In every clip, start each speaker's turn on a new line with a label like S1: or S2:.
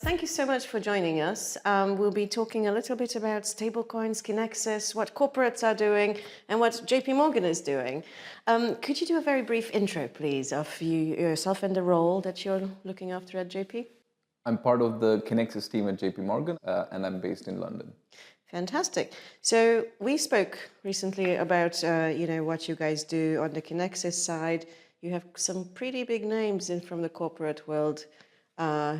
S1: Thank you so much for joining us. We'll be talking a little bit about stablecoins, Kinexys, what corporates are doing, and what JP Morgan is doing. Could you do a very brief intro, please, of yourself and the role that you're looking after at JP?
S2: I'm part of the Kinexys team at JP Morgan, and I'm based in London.
S1: Fantastic. So we spoke recently about what you guys do on the Kinexys side. You have some pretty big names in from the corporate world.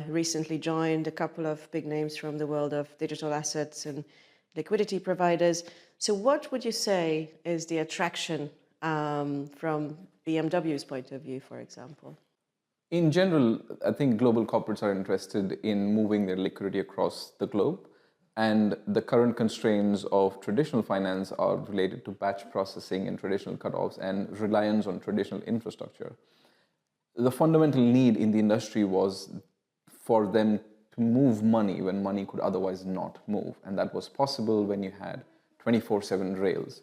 S1: Recently joined a couple of big names from the world of digital assets and liquidity providers. So what would you say is the attraction from BMW's point of view, for example?
S2: In general, I think global corporates are interested in moving their liquidity across the globe, and the current constraints of traditional finance are related to batch processing and traditional cutoffs and reliance on traditional infrastructure. The fundamental need in the industry was for them to move money when money could otherwise not move. And that was possible when you had 24/7 rails.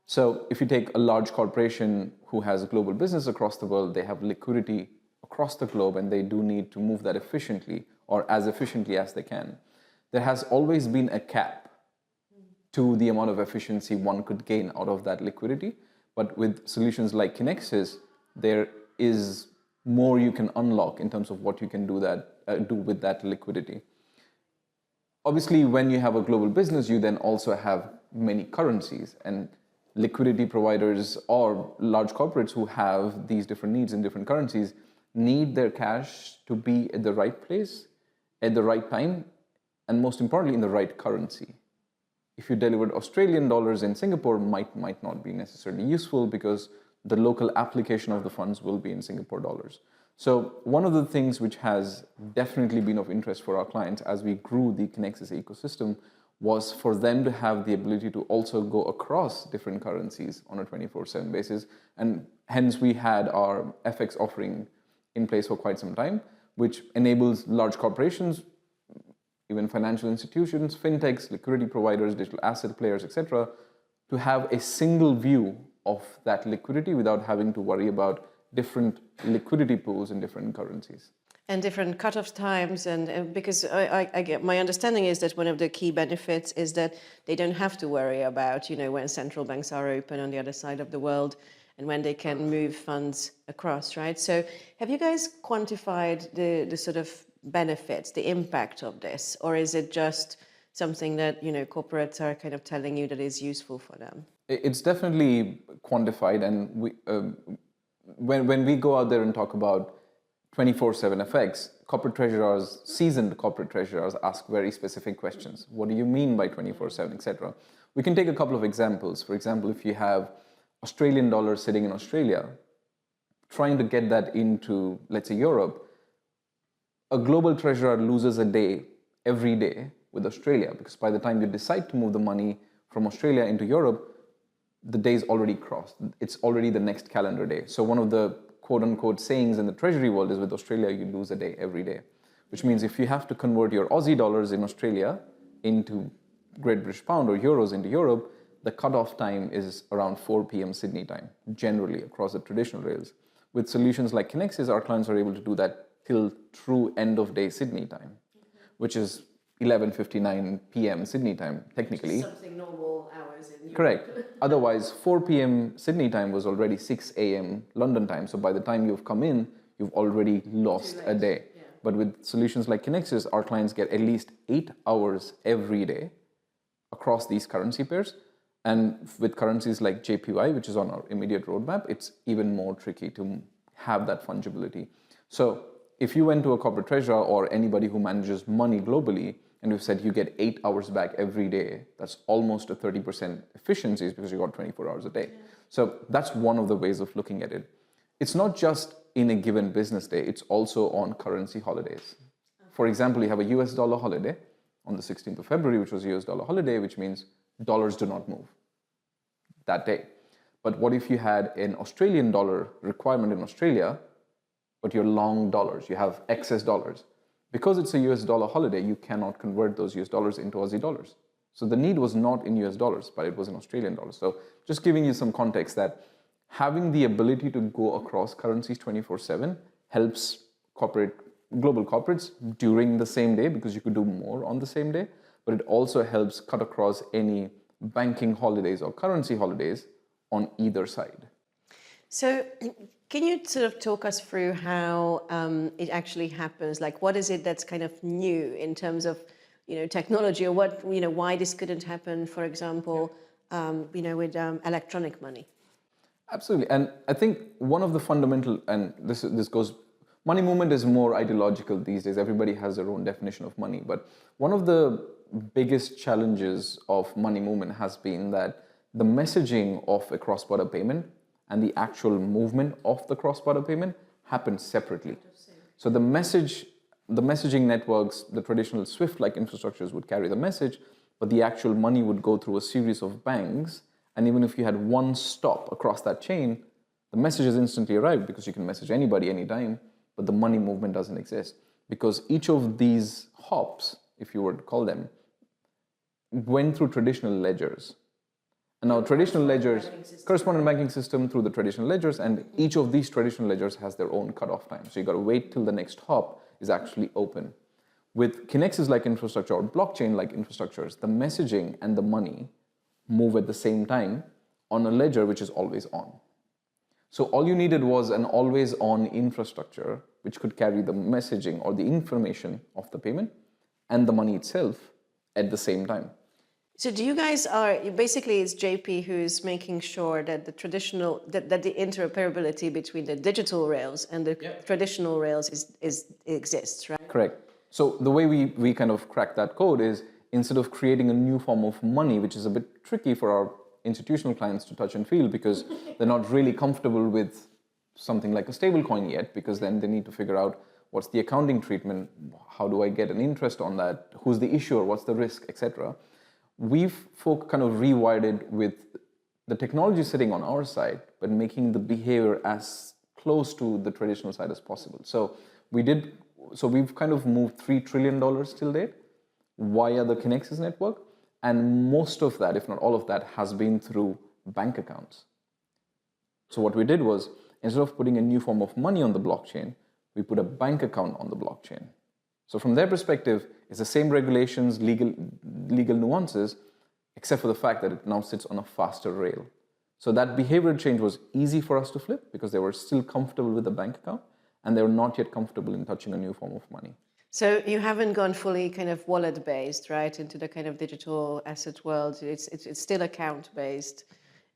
S2: So if you take a large corporation who has a global business across the world, they have liquidity across the globe and they do need to move that efficiently or as efficiently as they can. There has always been a cap to the amount of efficiency one could gain out of that liquidity. But with solutions like Kinexys, there is more you can unlock in terms of what you can do with that liquidity. Obviously, when you have a global business, you then also have many currencies, and liquidity providers or large corporates who have these different needs in different currencies need their cash to be at the right place, at the right time, and most importantly, in the right currency. If you delivered Australian dollars in Singapore, might not be necessarily useful because the local application of the funds will be in Singapore dollars. So one of the things which has definitely been of interest for our clients as we grew the Kinexys ecosystem was for them to have the ability to also go across different currencies on a 24/7 basis. And hence we had our FX offering in place for quite some time, which enables large corporations, even financial institutions, fintechs, liquidity providers, digital asset players, etc., to have a single view of that liquidity without having to worry about different liquidity pools in different currencies.
S1: And different cutoff times, and because I get, my understanding is that one of the key benefits is that they don't have to worry about, when central banks are open on the other side of the world and when they can move funds across, right? So have you guys quantified the sort of benefits, the impact of this, or is it just something that, corporates are kind of telling you that is useful for them?
S2: It's definitely quantified, and when we go out there and talk about 24/7 FX, seasoned corporate treasurers ask very specific questions. What do you mean by 24/7, etc.? We can take a couple of examples. For example, if you have Australian dollars sitting in Australia, trying to get that into, let's say, Europe, a global treasurer loses a day every day with Australia, because by the time you decide to move the money from Australia into Europe, the day's already crossed. It's already the next calendar day. So one of the quote-unquote sayings in the treasury world is with Australia, you lose a day every day, which means if you have to convert your Aussie dollars in Australia into Great British Pound or euros into Europe, the cutoff time is around 4 p.m. Sydney time, generally across the traditional rails. With solutions like Kinexys, our clients are able to do that till true end of day Sydney time, which is 11:59 p.m. Sydney time, technically.
S1: Something normal hours in Europe.
S2: Correct. Otherwise, 4 p.m. Sydney time was already 6 a.m. London time. So by the time you've come in, you've already lost a day.
S1: Yeah.
S2: But with solutions like Kinexys, our clients get at least 8 hours every day across these currency pairs. And with currencies like JPY, which is on our immediate roadmap, it's even more tricky to have that fungibility. So if you went to a corporate treasurer or anybody who manages money globally, and we've said you get 8 hours back every day, that's almost a 30% efficiencies because you got 24 hours a day. Yeah. So that's one of the ways of looking at it. It's not just in a given business day, it's also on currency holidays. Okay. For example, you have a US dollar holiday on the 16th of February, which was a US dollar holiday, which means dollars do not move that day. But what if you had an Australian dollar requirement in Australia, but you're long dollars, you have excess dollars? Because it's a US dollar holiday, you cannot convert those US dollars into Aussie dollars. So the need was not in US dollars, but it was in Australian dollars. So just giving you some context that having the ability to go across currencies 24/7 helps corporate global corporates during the same day because you could do more on the same day, but it also helps cut across any banking holidays or currency holidays on either side.
S1: So can you sort of talk us through how it actually happens? Like, what is it that's kind of new in terms of, technology, or what, why this couldn't happen, for example, with electronic money?
S2: Absolutely. And I think one of the fundamental, and this goes, money movement is more ideological these days. Everybody has their own definition of money. But one of the biggest challenges of money movement has been that the messaging of a cross-border payment and the actual movement of the cross-border payment happens separately. So the messaging networks, the traditional SWIFT-like infrastructures would carry the message, but the actual money would go through a series of banks. And even if you had one stop across that chain, the messages instantly arrive because you can message anybody anytime, but the money movement doesn't exist because each of these hops, if you were to call them, went through traditional ledgers. And now traditional ledgers, correspondent banking system through the traditional ledgers, and each of these traditional ledgers has their own cutoff time. So you got to wait till the next hop is actually open. With Kinexys-like infrastructure or blockchain-like infrastructures, the messaging and the money move at the same time on a ledger which is always on. So all you needed was an always on infrastructure which could carry the messaging or the information of the payment and the money itself at the same time.
S1: So do you guys basically it's JP who's making sure that the traditional, that the interoperability between the digital rails and the traditional rails exists, right?
S2: Correct. So the way we kind of crack that code is instead of creating a new form of money, which is a bit tricky for our institutional clients to touch and feel because they're not really comfortable with something like a stablecoin yet, because then they need to figure out what's the accounting treatment, how do I get an interest on that, who's the issuer, what's the risk, etc. We've kind of rewired it with the technology sitting on our side, but making the behavior as close to the traditional side as possible. So we've kind of moved $3 trillion till date via the Kinexys network. And most of that, if not all of that, has been through bank accounts. So what we did was, instead of putting a new form of money on the blockchain, we put a bank account on the blockchain. So from their perspective, it's the same regulations, legal nuances, except for the fact that it now sits on a faster rail. So that behavior change was easy for us to flip because they were still comfortable with the bank account and they were not yet comfortable in touching a new form of money.
S1: So you haven't gone fully kind of wallet-based, right, into the kind of digital asset world. It's still account-based.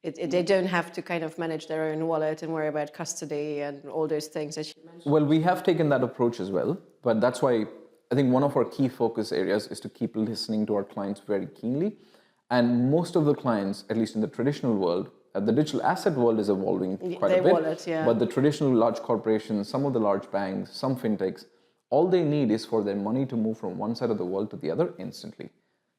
S1: They don't have to kind of manage their own wallet and worry about custody and all those things that you mentioned.
S2: Well, we have taken that approach as well, but that's why I think one of our key focus areas is to keep listening to our clients very keenly. And most of the clients, at least in the traditional world, the digital asset world is evolving quite a bit. Wallet, yeah. But the traditional large corporations, some of the large banks, some fintechs, all they need is for their money to move from one side of the world to the other instantly.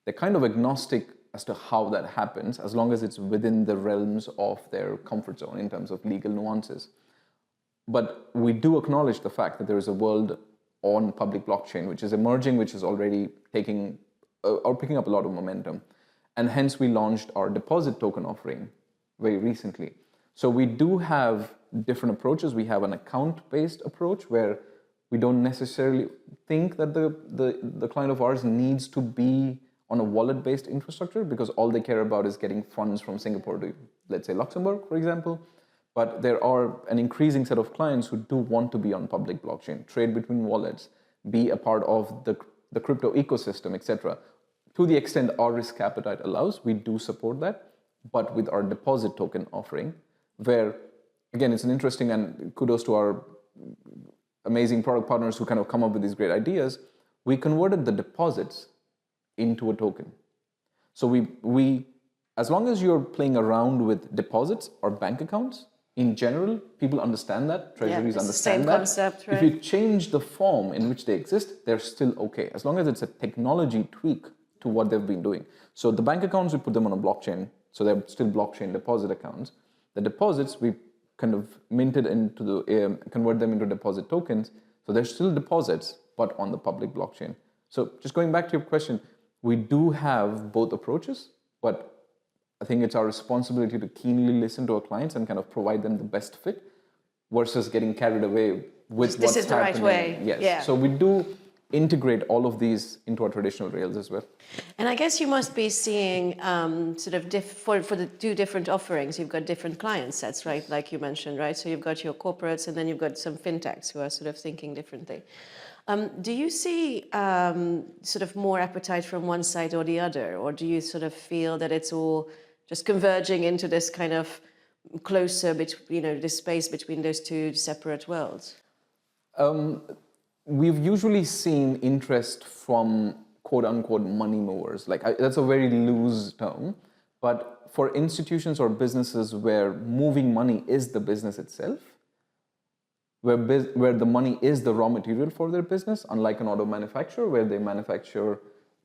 S2: They're kind of agnostic as to how that happens, as long as it's within the realms of their comfort zone in terms of legal nuances. But we do acknowledge the fact that there is a world on public blockchain, which is emerging, which is already picking up a lot of momentum. And hence we launched our deposit token offering very recently. So we do have different approaches. We have an account-based approach where we don't necessarily think that the client of ours needs to be on a wallet-based infrastructure because all they care about is getting funds from Singapore to, let's say, Luxembourg, for example. But there are an increasing set of clients who do want to be on public blockchain, trade between wallets, be a part of the crypto ecosystem, etc. To the extent our risk appetite allows, we do support that, but with our deposit token offering, where, again, it's an interesting, and kudos to our amazing product partners who kind of come up with these great ideas, we converted the deposits into a token. So we as long as you're playing around with deposits or bank accounts, in general, people understand that, treasuries understand that. Same concept, right? If you change the form in which they exist, they're still okay, as long as it's a technology tweak to what they've been doing. So the bank accounts, we put them on a blockchain, so they're still blockchain deposit accounts. The deposits, we kind of minted into convert them into deposit tokens. So they're still deposits, but on the public blockchain. So just going back to your question, we do have both approaches, but I think it's our responsibility to keenly listen to our clients and kind of provide them the best fit versus getting carried away with
S1: This
S2: what's
S1: is the right
S2: happening.
S1: way.
S2: Yes.
S1: Yeah.
S2: So we do integrate all of these into our traditional rails as well.
S1: And I guess you must be seeing sort of for the two different offerings, you've got different client sets, right? Like you mentioned, right? So you've got your corporates and then you've got some fintechs who are sort of thinking differently. Do you see sort of more appetite from one side or the other? Or do you sort of feel that it's all just converging into this kind of closer, this space between those two separate worlds?
S2: We've usually seen interest from quote unquote money movers. That's a very loose term, but for institutions or businesses where moving money is the business itself, where the money is the raw material for their business, unlike an auto manufacturer where they manufacture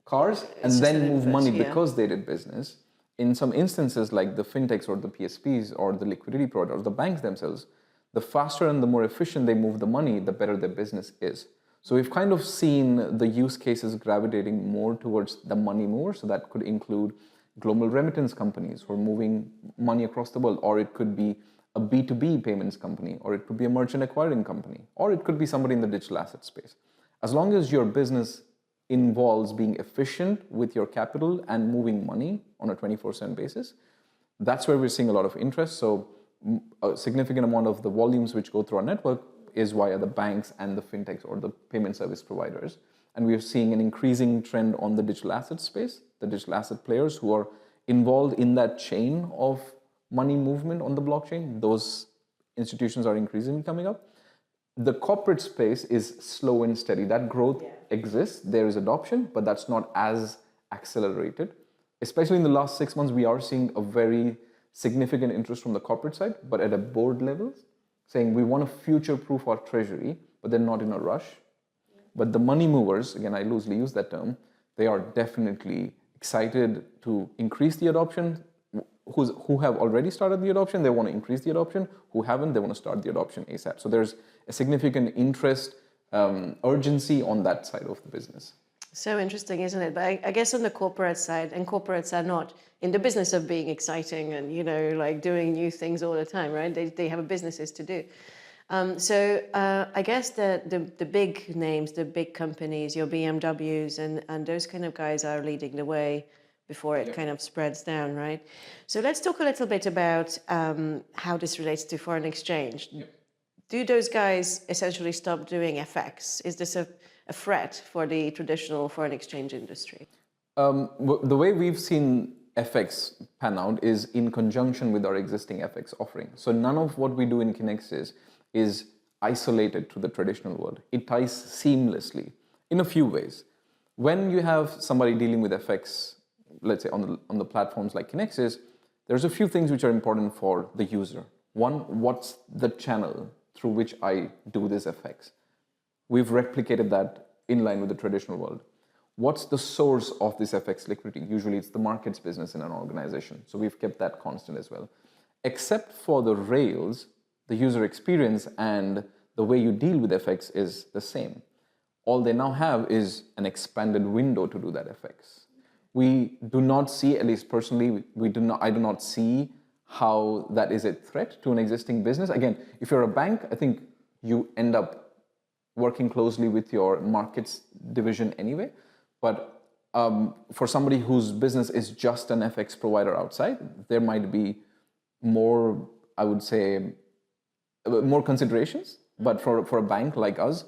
S2: cars and then move money because they did business. In some instances, like the fintechs or the PSPs or the liquidity providers, the banks themselves, the faster and the more efficient they move the money, the better their business is. So we've kind of seen the use cases gravitating more towards the money mover. So that could include global remittance companies who are moving money across the world, or it could be a B2B payments company, or it could be a merchant acquiring company, or it could be somebody in the digital asset space. As long as your business involves being efficient with your capital and moving money on a 24/7 basis, that's where we're seeing a lot of interest. So a significant amount of the volumes which go through our network is via the banks and the fintechs or the payment service providers. And we are seeing an increasing trend on the digital asset space, the digital asset players who are involved in that chain of money movement on the blockchain. Those institutions are increasingly coming up. The corporate space is slow and steady. That growth exists. There is adoption, but that's not as accelerated. Especially in the last 6 months, we are seeing a very significant interest from the corporate side, but at a board level, saying we want to future-proof our treasury, but they're not in a rush. But the money movers, again, I loosely use that term, they are definitely excited to increase the adoption. Who have already started the adoption, they want to increase the adoption. Who haven't, they want to start the adoption ASAP. So there's a significant interest, urgency on that side of the business.
S1: So interesting, isn't it? But I guess on the corporate side, and corporates are not in the business of being exciting and, like doing new things all the time, right? They have businesses to do. So I guess the big names, the big companies, your BMWs and those kind of guys are leading the way before it kind of spreads down, right? So let's talk a little bit about how this relates to foreign exchange. Do those guys essentially stop doing FX? Is this a threat for the traditional foreign exchange industry?
S2: The way we've seen FX pan out is in conjunction with our existing FX offering. So none of what we do in Kinexys is isolated to the traditional world. It ties seamlessly in a few ways. When you have somebody dealing with FX, let's say on the platforms like Kinexys, there's a few things which are important for the user. One, what's the channel through which I do this FX? We've replicated that in line with the traditional world. What's the source of this FX liquidity? Usually it's the markets business in an organization. So we've kept that constant as well. Except for the rails, the user experience and the way you deal with FX is the same. All they now have is an expanded window to do that FX. We do not see, at least personally, I do not see how that is a threat to an existing business. Again, if you're a bank, I think you end up working closely with your markets division anyway. But for somebody whose business is just an FX provider outside, there might be more, I would say, more considerations. But for a bank like us,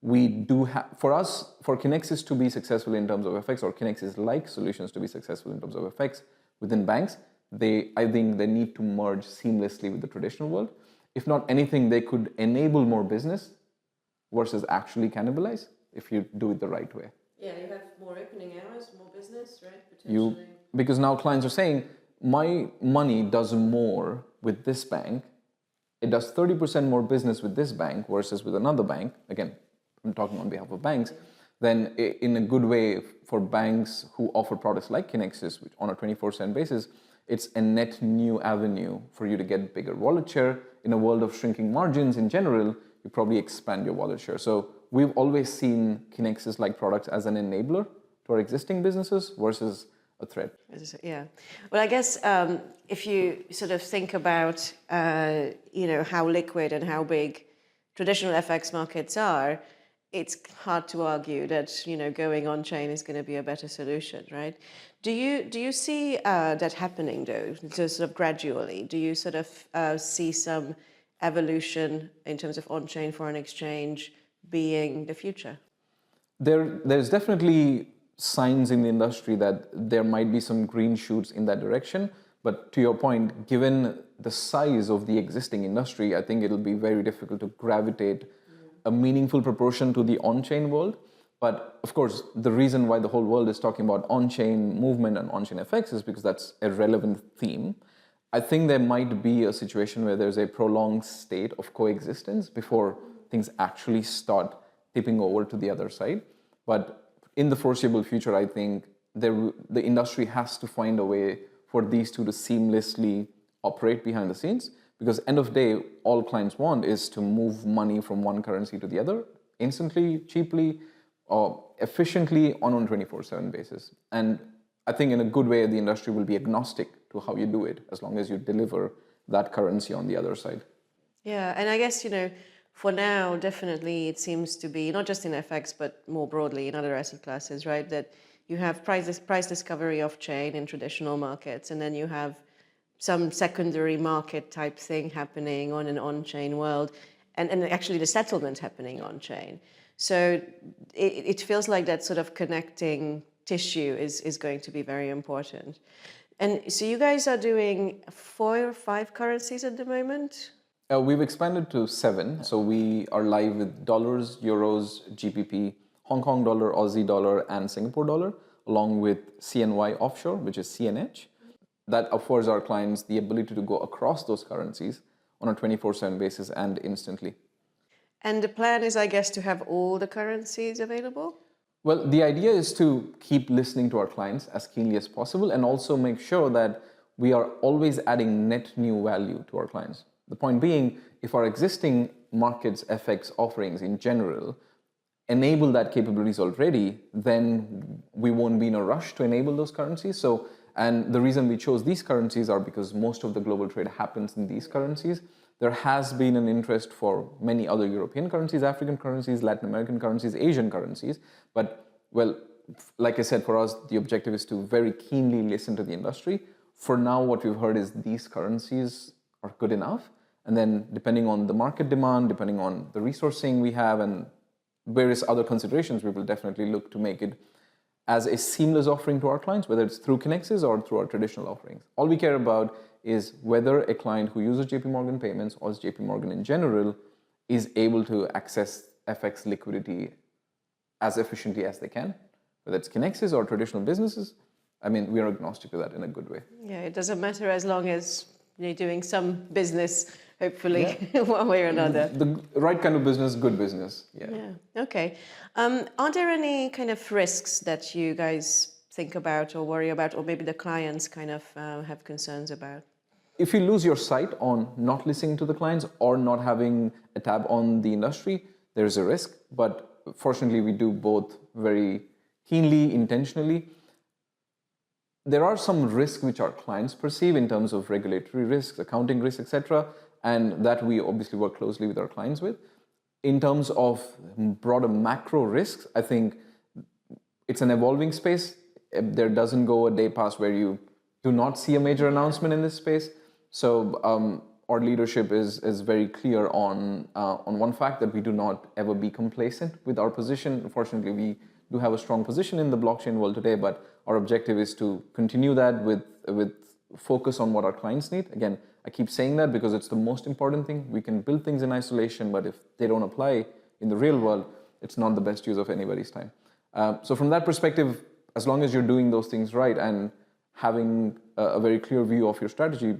S2: we do have, for Kinexys to be successful in terms of FX, or Kinexys-like solutions to be successful in terms of FX within banks, I think they need to merge seamlessly with the traditional world. If not anything, they could enable more business versus actually cannibalize if you do it the right way.
S1: Yeah, you have more opening hours, more business, right? Potentially.
S2: Because now clients are saying, my money does more with this bank. It does 30% more business with this bank versus with another bank. Again, I'm talking on behalf of banks. Then in a good way for banks who offer products like Kinexys, which on a 24/7 basis, it's a net new avenue for you to get bigger wallet share. In a world of shrinking margins in general, you probably expand your wallet share. So we've always seen Kinexys-like products as an enabler to our existing businesses versus a threat.
S1: Yeah. Well, I guess if you sort of think about, how liquid and how big traditional FX markets are, it's hard to argue that going on chain is going to be a better solution, right? Do you see that happening though, so sort of gradually? Do you sort of see some evolution in terms of on chain foreign exchange being the future?
S2: There's definitely signs in the industry that there might be some green shoots in that direction. But to your point, given the size of the existing industry, I think it'll be very difficult to gravitate a meaningful proportion to the on-chain world. But of course, the reason why the whole world is talking about on-chain movement and on-chain FX is because that's a relevant theme. I think there might be a situation where there's a prolonged state of coexistence before things actually start tipping over to the other side. But in the foreseeable future, I think the industry has to find a way for these two to seamlessly operate behind the scenes, because end of day, all clients want is to move money from one currency to the other instantly, cheaply, or efficiently on a 24/7 basis. And I think in a good way, the industry will be agnostic to how you do it, as long as you deliver that currency on the other side.
S1: Yeah, and I guess, for now, definitely it seems to be not just in FX, but more broadly in other asset classes, right? That you have price discovery off chain in traditional markets, and then you have some secondary market type thing happening on an on-chain world, and actually the settlement happening on chain. So it feels like that sort of connecting tissue is going to be very important. And so you guys are doing 4 or 5 currencies at the moment?
S2: We've expanded to 7. So we are live with dollars, euros, GBP, Hong Kong dollar, Aussie dollar, and Singapore dollar, along with CNY offshore, which is CNH. That affords our clients the ability to go across those currencies on a 24/7 basis and instantly.
S1: And the plan is, I guess, to have all the currencies available?
S2: Well, the idea is to keep listening to our clients as keenly as possible and also make sure that we are always adding net new value to our clients. The point being, if our existing markets FX offerings in general enable that capabilities already, then we won't be in a rush to enable those currencies. And the reason we chose these currencies are because most of the global trade happens in these currencies. There has been an interest for many other European currencies, African currencies, Latin American currencies, Asian currencies. But, well, like I said, for us, the objective is to very keenly listen to the industry. For now, what we've heard is these currencies are good enough. And then depending on the market demand, depending on the resourcing we have and various other considerations, we will definitely look to make it as a seamless offering to our clients, whether it's through Kinexys or through our traditional offerings. All we care about is whether a client who uses JP Morgan payments or JP Morgan in general is able to access FX liquidity as efficiently as they can, whether it's Kinexys or traditional businesses. I mean, we are agnostic to that in a good way.
S1: Yeah, it doesn't matter as long as you're doing some business, hopefully, one way or another.
S2: The right kind of business, good business.
S1: Yeah. Okay. Are there any kind of risks that you guys think about or worry about, or maybe the clients kind of have concerns about?
S2: If you lose your sight on not listening to the clients or not having a tab on the industry, there's a risk. But fortunately, we do both very keenly, intentionally. There are some risks which our clients perceive in terms of regulatory risks, accounting risks, etc., and that we obviously work closely with our clients with. In terms of broader macro risks, I think it's an evolving space. There doesn't go a day past where you do not see a major announcement in this space. So our leadership is very clear on one fact, that we do not ever be complacent with our position. Unfortunately, we do have a strong position in the blockchain world today, but our objective is to continue that with focus on what our clients need. Again, I keep saying that because it's the most important thing. We can build things in isolation, but if they don't apply in the real world, it's not the best use of anybody's time. So from that perspective, as long as you're doing those things right and having a very clear view of your strategy,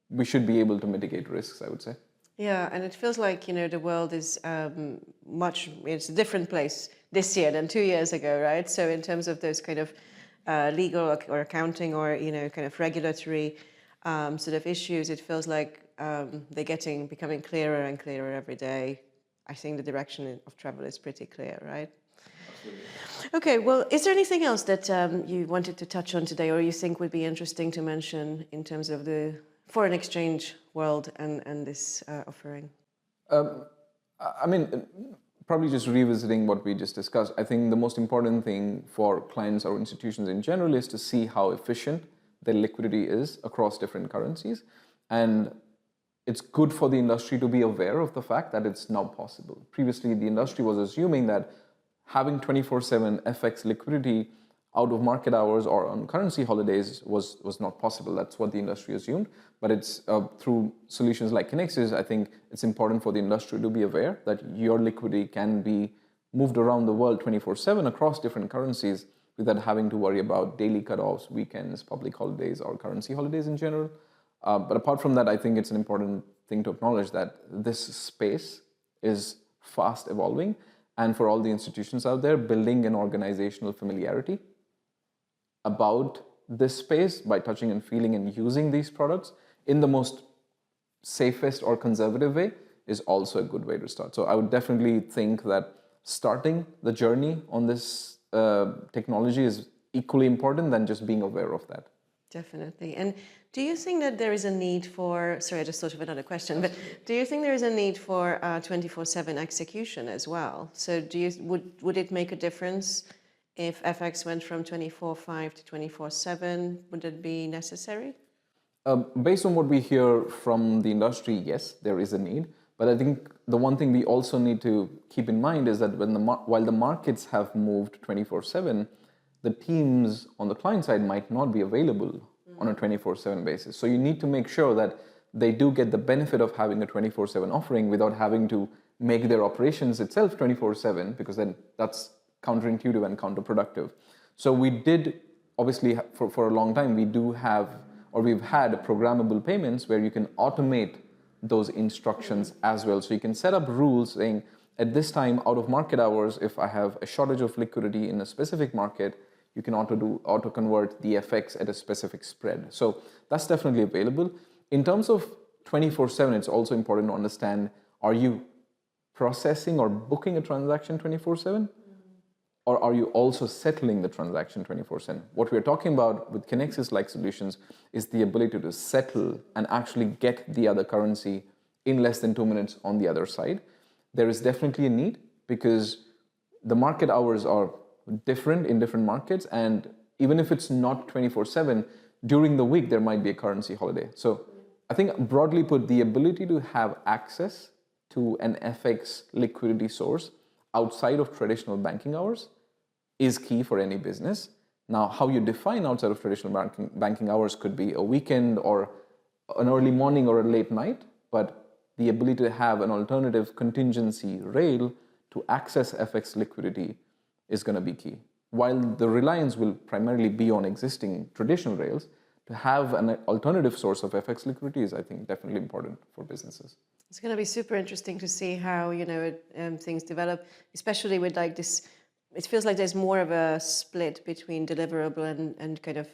S2: we should be able to mitigate risks, I would say.
S1: Yeah, and it feels like, the world is it's a different place this year than 2 years ago, right? So in terms of those kind of legal or accounting or, kind of regulatory sort of issues, it feels like they're becoming clearer and clearer every day. I think the direction of travel is pretty clear, right?
S2: Absolutely.
S1: Okay, well, is there anything else that you wanted to touch on today or you think would be interesting to mention in terms of the foreign exchange world and this offering?
S2: I mean, probably just revisiting what we just discussed, I think the most important thing for clients or institutions in general is to see how efficient their liquidity is across different currencies. And it's good for the industry to be aware of the fact that it's now possible. Previously, the industry was assuming that having 24/7 FX liquidity out of market hours or on currency holidays was not possible. That's what the industry assumed. But it's through solutions like Kinexys, I think it's important for the industry to be aware that your liquidity can be moved around the world 24/7 across different currencies without having to worry about daily cutoffs, weekends, public holidays, or currency holidays in general. But apart from that, I think it's an important thing to acknowledge that this space is fast evolving. And for all the institutions out there, building an organizational familiarity about this space by touching and feeling and using these products in the most safest or conservative way is also a good way to start. So I would definitely think that starting the journey on this technology is equally important than just being aware of that.
S1: Definitely. And do you think that there is a need for, sorry, I just thought of another question, but do you think there is a need for 24/7 execution as well? So would it make a difference if FX went from 24/5 to 24/7? Would it be necessary?
S2: Based on what we hear from the industry, yes, there is a need. But I think the one thing we also need to keep in mind is that while the markets have moved 24/7, the teams on the client side might not be available on a 24/7 basis. So you need to make sure that they do get the benefit of having a 24/7 offering without having to make their operations itself 24/7, because then that's counterintuitive and counterproductive. So we did, obviously, for a long time, we've had programmable payments where you can automate those instructions as well. So you can set up rules saying, at this time, out of market hours, if I have a shortage of liquidity in a specific market, you can auto convert the FX at a specific spread. So that's definitely available. In terms of 24/7, it's also important to understand, are you processing or booking a transaction 24/7? Or are you also settling the transaction 24/7? What we're talking about with Kinexys-like solutions is the ability to settle and actually get the other currency in less than 2 minutes on the other side. There is definitely a need because the market hours are different in different markets, and even if it's not 24/7, during the week there might be a currency holiday. So I think broadly put, the ability to have access to an FX liquidity source outside of traditional banking hours is key for any business. Now, how you define outside of traditional banking hours could be a weekend or an early morning or a late night, but the ability to have an alternative contingency rail to access FX liquidity is going to be key. While the reliance will primarily be on existing traditional rails, to have an alternative source of FX liquidity is, I think, definitely important for businesses.
S1: It's going to be super interesting to see how, things develop, especially with like this. It feels like there's more of a split between deliverable and kind of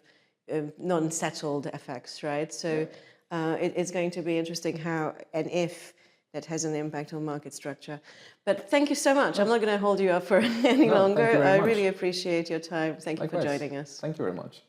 S1: non-settled FX, right? So it's going to be interesting how and if that has an impact on market structure. But thank you so much. I'm not going to hold you up for any longer.
S2: Thank you very
S1: I
S2: much.
S1: really appreciate your time. Thank you for
S2: Likewise.
S1: joining us.
S2: Thank you very much.